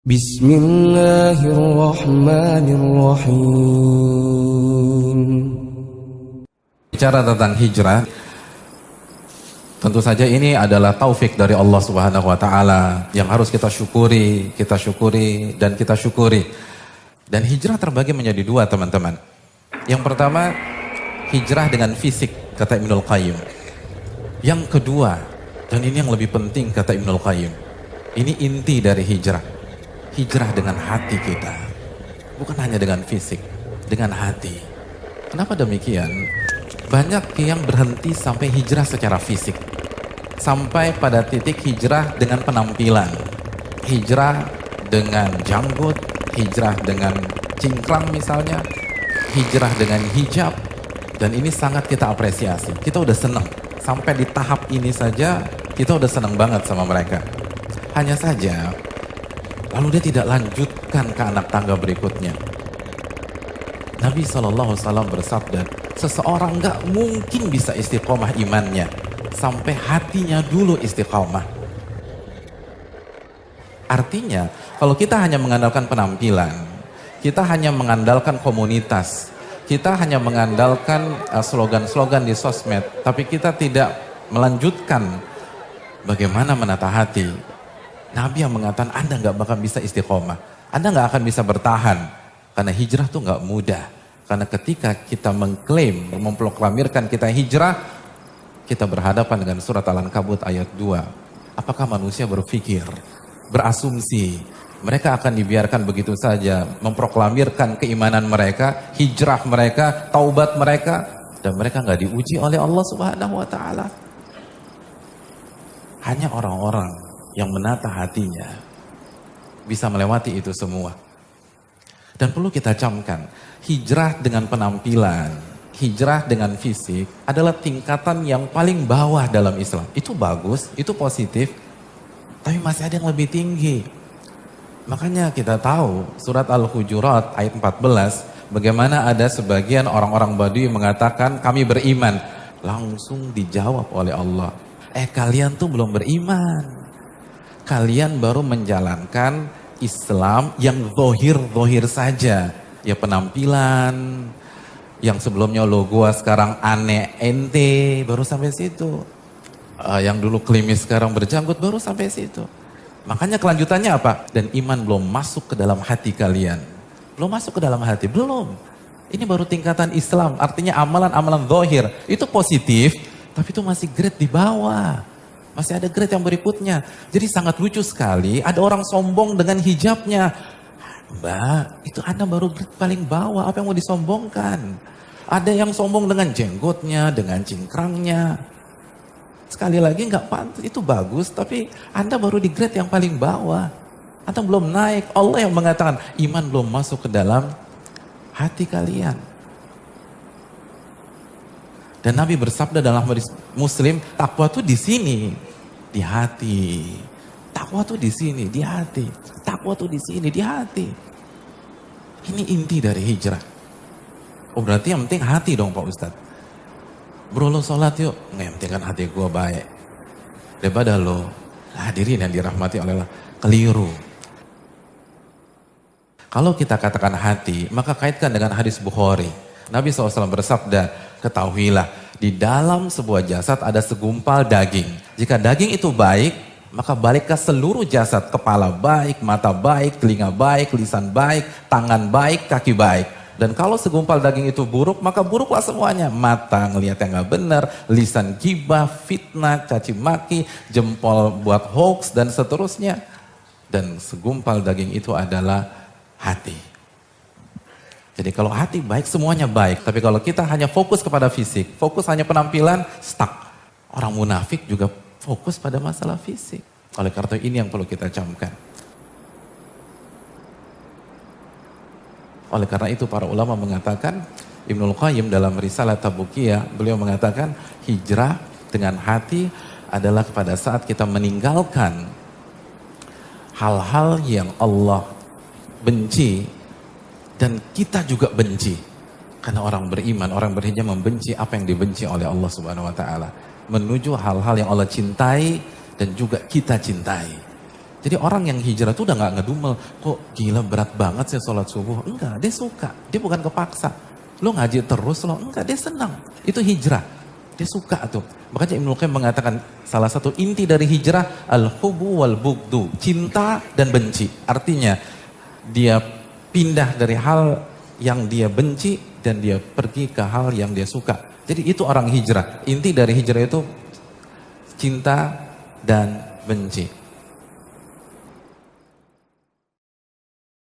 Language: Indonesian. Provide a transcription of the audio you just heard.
Bismillahirrahmanirrahim. Bicara tentang hijrah, tentu saja ini adalah taufik dari Allah Subhanahu wa taala yang harus kita syukuri dan kita syukuri. Dan hijrah terbagi menjadi dua, teman-teman. Yang pertama, hijrah dengan fisik, kata Ibnul Qayyim. Yang kedua, dan ini yang lebih penting, kata Ibnul Qayyim, ini inti dari hijrah. Hijrah dengan hati kita, bukan hanya dengan fisik, dengan hati. Kenapa demikian? Banyak yang berhenti sampai hijrah secara fisik, sampai pada titik hijrah dengan penampilan, hijrah dengan janggut, hijrah dengan cingkrang misalnya, hijrah dengan hijab. Dan ini sangat kita apresiasi, kita udah senang. Sampai di tahap ini saja kita udah senang banget sama mereka. Hanya saja lalu dia tidak lanjutkan ke anak tangga berikutnya. Nabi SAW bersabda, seseorang gak mungkin bisa istiqomah imannya sampai hatinya dulu istiqomah. Artinya, kalau kita hanya mengandalkan penampilan, kita hanya mengandalkan komunitas, kita hanya mengandalkan slogan-slogan di sosmed, tapi kita tidak melanjutkan bagaimana menata hati. Nabi yang mengatakan Anda gak bakal bisa istiqomah, Anda gak akan bisa bertahan. Karena hijrah tuh gak mudah. Karena ketika kita mengklaim, memproklamirkan kita hijrah, kita berhadapan dengan surat Al-Ankabut ayat 2. Apakah manusia berpikir, berasumsi, mereka akan dibiarkan begitu saja memproklamirkan keimanan mereka, hijrah mereka, taubat mereka, dan mereka gak diuji oleh Allah Subhanahu wa taala? Hanya orang-orang yang menata hatinya bisa melewati itu semua. Dan perlu kita camkan, hijrah dengan penampilan, hijrah dengan fisik adalah tingkatan yang paling bawah dalam Islam. Itu bagus, itu positif, tapi masih ada yang lebih tinggi. Makanya kita tahu surat Al-Hujurat ayat 14, bagaimana ada sebagian orang-orang Badui mengatakan kami beriman. Langsung dijawab oleh Allah, kalian tuh belum beriman. Kalian baru menjalankan Islam yang zohir saja. Ya penampilan, yang sebelumnya lo gua sekarang aneh ente, baru sampai situ. Yang dulu klimis sekarang berjanggut, baru sampai situ. Makanya kelanjutannya apa? Dan iman belum masuk ke dalam hati kalian. Belum masuk ke dalam hati, belum. Ini baru tingkatan Islam, artinya amalan-amalan zohir. Itu positif, tapi itu masih grade di bawah. Masih ada grade yang berikutnya. Jadi sangat lucu sekali, ada orang sombong dengan hijabnya. Mbak, itu Anda baru grade paling bawah, apa yang mau disombongkan? Ada yang sombong dengan jenggotnya, dengan cingkrangnya. Sekali lagi nggak pantas, itu bagus, tapi Anda baru di grade yang paling bawah. Anda belum naik. Allah yang mengatakan iman belum masuk ke dalam hati kalian. Dan Nabi bersabda dalam hadis Muslim, takwa tuh di sini, di hati. Takwa tuh di sini, di hati. Takwa tuh di sini, di hati. Ini inti dari hijrah. Oh berarti yang penting hati dong Pak Ustadz. Bro lo sholat yuk, nggak, yang penting kan hati gue baik. Daripada lo hadirin yang dirahmati oleh Allah, keliru. Kalau kita katakan hati, maka kaitkan dengan hadis Bukhari. Nabi SAW bersabda, ketahuilah di dalam sebuah jasad ada segumpal daging. Jika daging itu baik, maka baliklah seluruh jasad. Kepala baik, mata baik, telinga baik, lisan baik, tangan baik, kaki baik. Dan kalau segumpal daging itu buruk, maka buruklah semuanya. Mata ngelihat yang gak benar, lisan gibah, fitnah, caci maki, jempol buat hoax, dan seterusnya. Dan segumpal daging itu adalah hati. Jadi kalau hati baik, semuanya baik. Tapi kalau kita hanya fokus kepada fisik, fokus hanya penampilan, stuck. Orang munafik juga fokus pada masalah fisik. Oleh karena ini yang perlu kita camkan. Oleh karena itu para ulama mengatakan, Ibnul Qayyim dalam Risalah Tabukiyah, beliau mengatakan hijrah dengan hati adalah pada saat kita meninggalkan hal-hal yang Allah benci dan kita juga benci. Karena orang beriman, orang berhijrah membenci apa yang dibenci oleh Allah Subhanahu wa taala, menuju hal-hal yang Allah cintai dan juga kita cintai. Jadi orang yang hijrah tuh udah gak ngedumel, kok gila berat banget sih sholat subuh. Enggak, dia suka, dia bukan kepaksa. Lo ngaji terus lo, enggak, dia senang. Itu hijrah, dia suka tuh. Makanya Ibnu Qayyim mengatakan salah satu inti dari hijrah, al-hubu wal bugdu, cinta dan benci. Artinya dia pindah dari hal yang dia benci dan dia pergi ke hal yang dia suka. Jadi itu orang hijrah. Inti dari hijrah itu cinta dan benci.